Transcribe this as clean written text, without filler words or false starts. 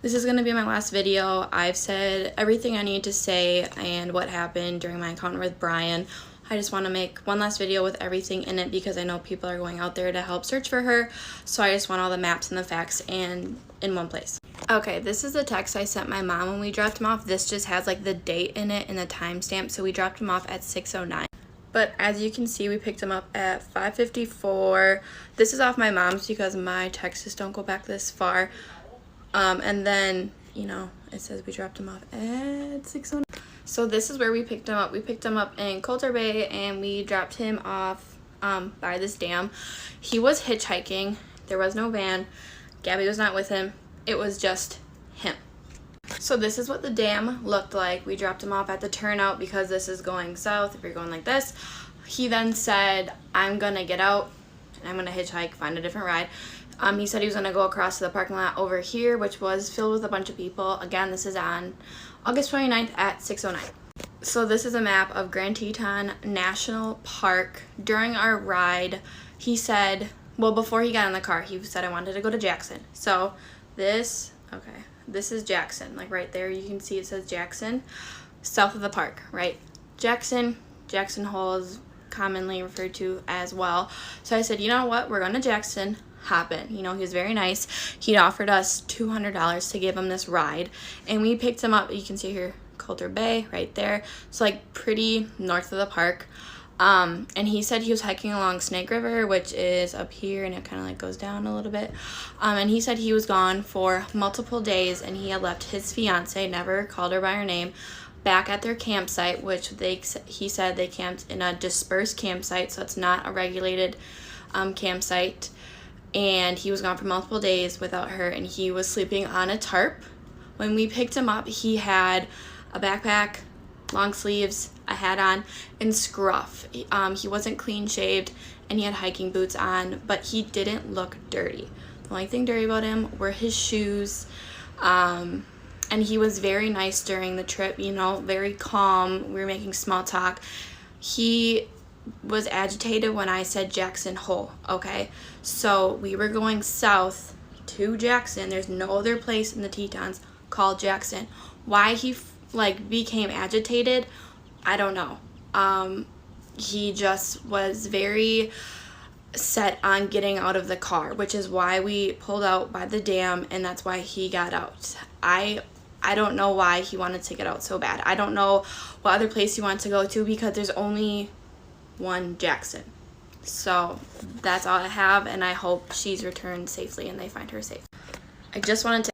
This is going to be my last video. I've said everything I need to say and what happened during my encounter with Brian. I just want to make one last video with everything in it because I know people are going out there to help search for her. So I just want all the maps and the facts and in one place. Okay, this is the text I sent my mom when we dropped him off. This just has like the date in it and the timestamp. So we dropped him off at 6:09. But as you can see, we picked him up at 5:54. This is off my mom's because my texts don't go back this far. And then, you know, it says we dropped him off at 6:09. So this is where we picked him up. We picked him up in Coulter Bay and we dropped him off by this dam. He was hitchhiking. There was no van. Gabby was not with him. It was just him. So this is what the dam looked like. We dropped him off at the turnout because this is going south if you're going like this. He then said, I'm gonna get out and I'm gonna hitchhike, find a different ride. He said he was gonna go across to the parking lot over here, which was filled with a bunch of people. Again, this is on August 29th at 6:09. So this is a map of Grand Teton National Park. During our ride, he said, well, before he got in the car, he said I wanted to go to Jackson. So this is Jackson, like right there. You can see it says Jackson, south of the park, right? Jackson Hole is commonly referred to as well. So I said, you know what? We're going to Jackson. Hop in. You know, he was very nice. He offered us $200 to give him this ride, and we picked him up. You can see here, Coulter Bay, right there. So like pretty north of the park. And he said he was hiking along Snake River, which is up here, and it kind of like goes down a little bit. And he said he was gone for multiple days, and he had left his fiance, never called her by her name, back at their campsite, which he said they camped in a dispersed campsite, so it's not a regulated campsite. And he was gone for multiple days without her, and he was sleeping on a tarp. When we picked him up, he had a backpack, long sleeves, a hat on, and scruff. He wasn't clean shaved, and he had hiking boots on, but he didn't look dirty. The only thing dirty about him were his shoes. And he was very nice during the trip, you know, very calm. We were making small talk. He was agitated when I said Jackson Hole, okay? So we were going south to Jackson. There's no other place in the Tetons called Jackson. Why he became agitated, I don't know. He just was very set on getting out of the car, which is why we pulled out by the dam, and that's why he got out. I don't know why he wanted to get out so bad. I don't know what other place he wanted to go to because there's only one Jackson. So that's all I have, and I hope she's returned safely and they find her safe. I just wanted to